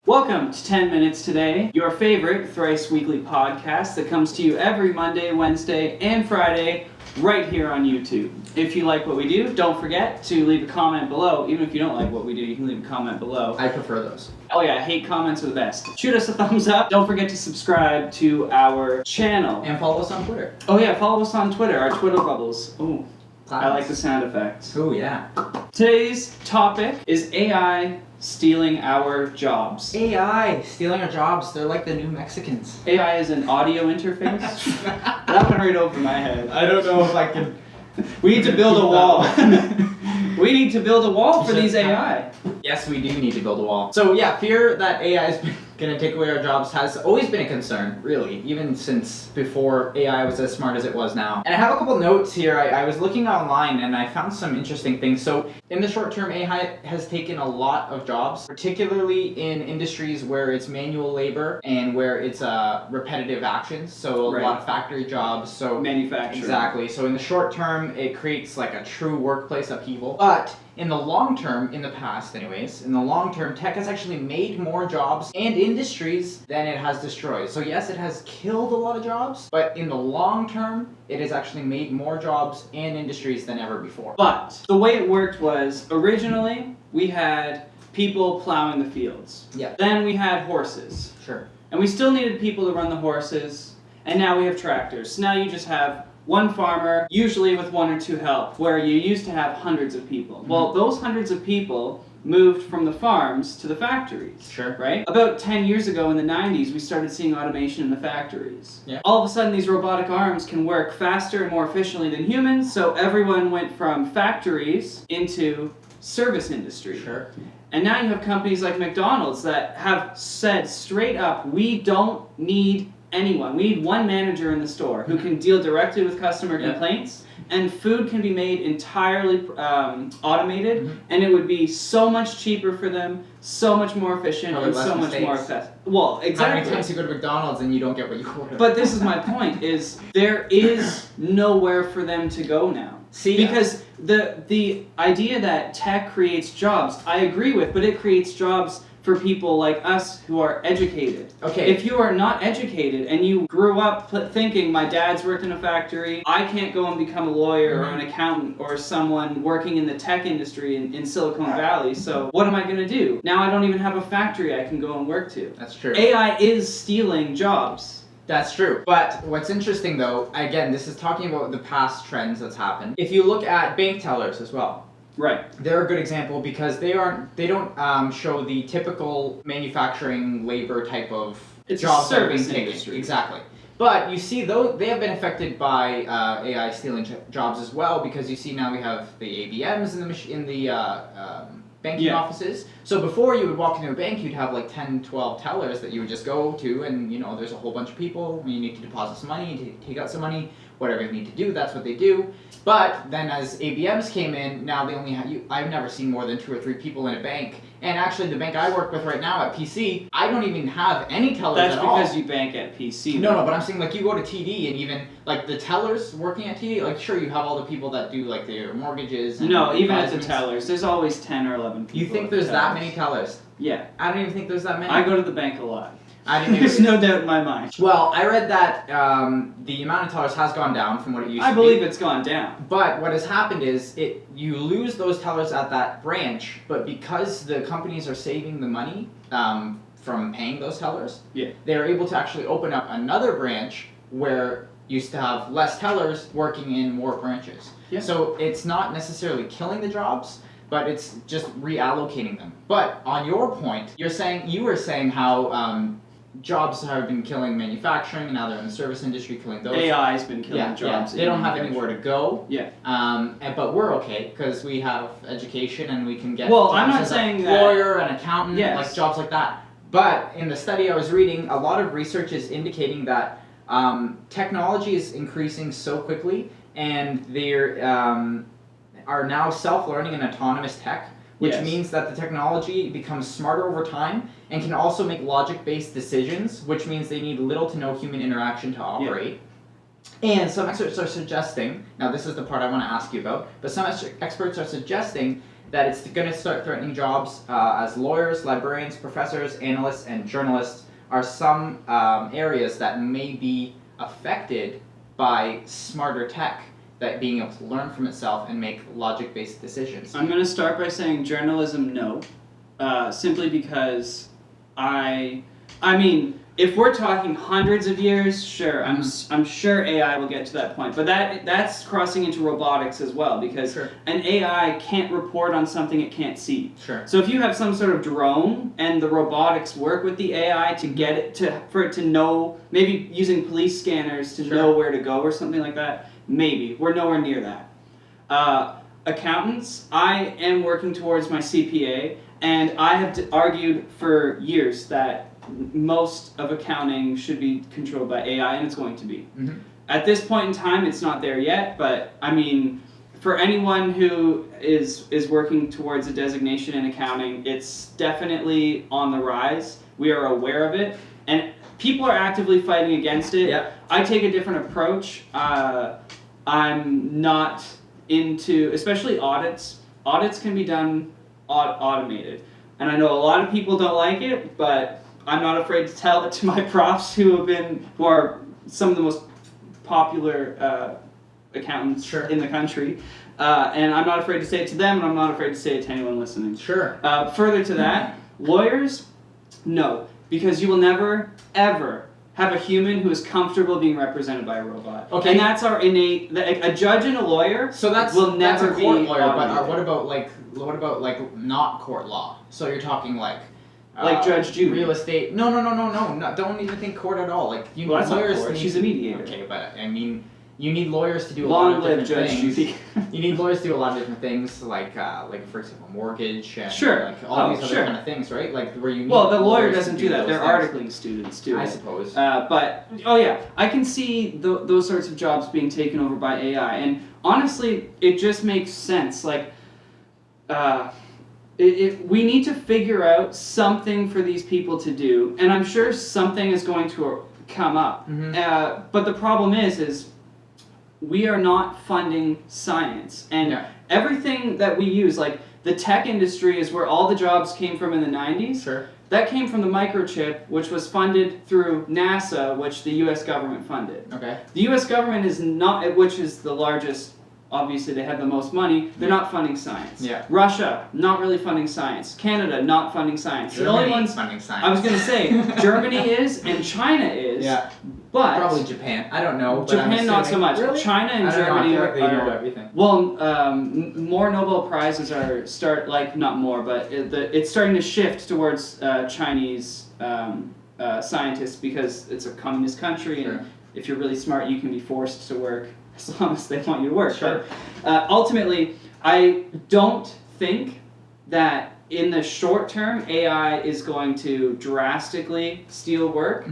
Welcome to 10 Minutes Today, your favorite thrice weekly podcast that comes to you every Monday, Wednesday, and Friday right here on YouTube. If you like what we do, don't forget to leave a comment below. Even if you don't like what we do, you can leave a comment below. I prefer those. Oh yeah, I hate comments are the best. Shoot us a thumbs up. Don't forget to subscribe to our channel. And follow us on Twitter. Oh yeah, follow us on Twitter, our Twitter bubbles. Ooh, I like the sound effects. Oh yeah. Today's topic is AI stealing our jobs. AI stealing our jobs. They're like the new Mexicans. AI is an audio interface? That went right over my head. I don't know if I can. We need to build a wall. We need to build a wall for these AI. Yes, we do need to build a wall. So yeah, fear that AI is going to take away our jobs has always been a concern, really, even since before AI was as smart as it was now. And I have a couple notes here. I was looking online and I found some interesting things. So in the short term, AI has taken a lot of jobs, particularly in industries where it's manual labor and where it's repetitive actions. So a lot of factory jobs. So manufacturing. Exactly. So in the short term, it creates like a true workplace upheaval. But in the long term, in the past anyways, in the long term, tech has actually made more jobs and industries than it has destroyed. So yes, it has killed a lot of jobs, but in the long term, it has actually made more jobs and industries than ever before. But the way it worked was, originally, we had people plowing the fields. Yeah. Then we had horses. Sure. And we still needed people to run the horses, and now we have tractors. So now you just have one farmer, usually with one or two help, where you used to have hundreds of people. Mm-hmm. Well, those hundreds of people moved from the farms to the factories. Sure. Right? About 10 years ago in the 90s, we started seeing automation in the factories. Yeah. All of a sudden, these robotic arms can work faster and more efficiently than humans, so everyone went from factories into service industry. Sure. And now you have companies like McDonald's that have said straight up, we don't need anyone. We need one manager in the store who can deal directly with customer complaints, and food can be made entirely automated, and it would be so much cheaper for them, so much more efficient, and so much more effective. Well, exactly. How many times you go to McDonald's and you don't get what you ordered? But this is my point, is there is nowhere for them to go now. See, because the idea that tech creates jobs, I agree with, but it creates jobs for people like us who are educated. Okay. If you are not educated and you grew up thinking my dad's worked in a factory, I can't go and become a lawyer or an accountant or someone working in the tech industry in Silicon Valley, so what am I going to do? Now I don't even have a factory I can go and work to. That's true. AI is stealing jobs. That's true. But what's interesting though, again, this is talking about the past trends that's happened. If you look at bank tellers as well. Right. They're a good example because they don't show the typical manufacturing labor type of jobs that are being taken. Industry. Exactly. But you see, though, they have been affected by AI stealing jobs as well, because you see now we have the ABMs in the banking offices. So before you would walk into a bank, you'd have like 10, 12 tellers that you would just go to, and there's a whole bunch of people. You need to deposit some money, you need to take out some money, whatever you need to do, that's what they do. But then as ABMs came in, now they only have I've never seen more than 2 or 3 people in a bank. And actually the bank I work with right now at PC, I don't even have any tellers at all. That's because you bank at PC. No, but I'm saying like you go to TD and even like the tellers working at TD, like sure you have all the people that do like their mortgages and no, even at the tellers, there's always 10 or 11 people. You think there's that many tellers? Yeah. I don't even think there's that many. I go to the bank a lot. There's no doubt in my mind. Well, I read that the amount of tellers has gone down from what it used to be. I believe it's gone down. But what has happened is you lose those tellers at that branch, but because the companies are saving the money from paying those tellers, they're able to actually open up another branch where used to have less tellers working in more branches. Yeah. So it's not necessarily killing the jobs, but it's just reallocating them. But on your point, you were saying how jobs have been killing manufacturing, and now they're in the service industry killing those. AI's been killing jobs. They don't have anywhere to go. Yeah. But we're okay because we have education and we can get jobs I'm not saying that lawyer, an accountant, like jobs like that. But in the study I was reading, a lot of research is indicating that technology is increasing so quickly, and there are now self-learning and autonomous tech, which means that the technology becomes smarter over time and can also make logic-based decisions, which means they need little to no human interaction to operate. And some experts are suggesting, now this is the part I want to ask you about, but some experts are suggesting that it's going to start threatening jobs as lawyers, librarians, professors, analysts, and journalists are some areas that may be affected by smarter tech, that being able to learn from itself and make logic-based decisions. I'm going to start by saying journalism, no. Simply because I mean, if we're talking hundreds of years, sure, I'm sure AI will get to that point. But that's crossing into robotics as well, because an AI can't report on something it can't see. Sure. So if you have some sort of drone and the robotics work with the AI to get it for it to know, maybe using police scanners to know where to go or something like that, maybe. We're nowhere near that. Accountants, I am working towards my CPA, and I have argued for years that most of accounting should be controlled by AI, and it's going to be. At this point in time, it's not there yet, but I mean, for anyone who is working towards a designation in accounting, it's definitely on the rise. We are aware of it, and people are actively fighting against it. Yep. I take a different approach. I'm not into, especially audits. Audits can be done automated, and I know a lot of people don't like it, but I'm not afraid to tell it to my profs who are some of the most popular accountants in the country, and I'm not afraid to say it to them, and I'm not afraid to say it to anyone listening. Further to that, lawyers, no, because you will never ever have a human who is comfortable being represented by a robot. Okay. And that's our innate. A judge and a lawyer. So that's will never a court be lawyer. automated. But what about not court law? So you're talking like Judge Judy. Real estate. No. Don't even think court at all. Like Well, that's not lawyers. court. She's a mediator. Okay, but I mean, you need lawyers to do a lot Long of live different Judge things. Judy. You need lawyers to do a lot of different things, like for example, mortgage and like all Oh, these other kind of things, right? Like where you need Well, the lawyer lawyers doesn't to do that. those They're things. articling students too. I suppose. But oh yeah, I can see those sorts of jobs being taken over by AI, and honestly, it just makes sense. Like, we need to figure out something for these people to do, and I'm sure something is going to come up. But the problem is we are not funding science, and everything that we use, like the tech industry is where all the jobs came from in the 90s. Sure. That came from the microchip, which was funded through NASA, which the U.S. government funded. Okay. The U.S. government is not, which is the largest, obviously they have the most money, they're not funding science. Yeah. Russia, not really funding science. Canada, not funding science. Germany, the only ones funding science. I was going to say, Germany is and China is. Yeah. But probably Japan. I don't know. But Japan, not so much. Really? China and I don't know, I Germany feel like they know are everything. well. More Nobel prizes are not more, but it's starting to shift towards Chinese scientists because it's a communist country, and if you're really smart, you can be forced to work as long as they want you to work. Sure. But ultimately, I don't think that in the short term AI is going to drastically steal work.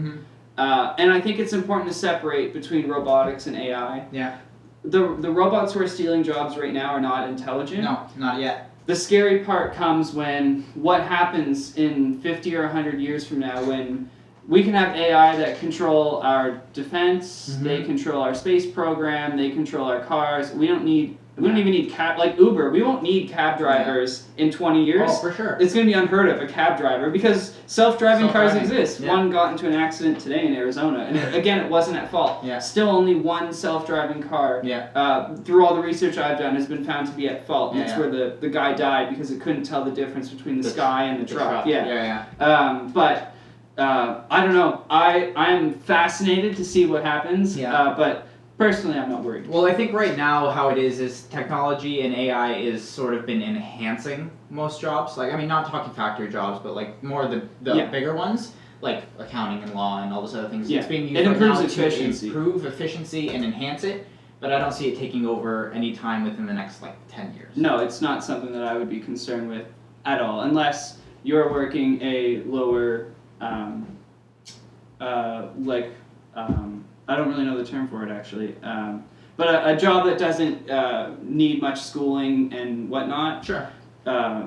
And I think it's important to separate between robotics and AI. Yeah. The robots who are stealing jobs right now are not intelligent. No, not yet. The scary part comes when what happens in 50 or 100 years from now when we can have AI that control our defense, they control our space program, they control our cars. We don't even need cab, like Uber, we won't need cab drivers in 20 years. Oh, for sure. It's going to be unheard of, a cab driver, because self-driving cars exist. Yeah. One got into an accident today in Arizona, and again, it wasn't at fault. Yeah. Still only one self-driving car, through all the research I've done, has been found to be at fault. And it's where the guy died because it couldn't tell the difference between the sky and the truck. But I don't know. I am fascinated to see what happens, but personally, I'm not worried. Well, I think right now how it is technology and AI is sort of been enhancing most jobs. Like, I mean, not talking factory jobs, but like more the bigger ones, like accounting and law and all those other things. Yeah. It's being used It right improves now efficiency. to improve efficiency and enhance it, but I don't see it taking over any time within the next, 10 years. No, it's not something that I would be concerned with at all, unless you're working a lower, I don't really know the term for it actually, but a job that doesn't need much schooling and whatnot. Sure.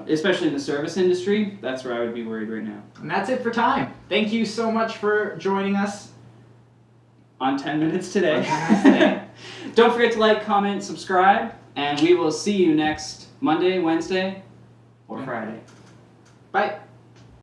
Especially in the service industry, that's where I would be worried right now. And that's it for time. Thank you so much for joining us on 10 Minutes Today. Don't forget to like, comment, subscribe, and we will see you next Monday, Wednesday, or Friday. Bye.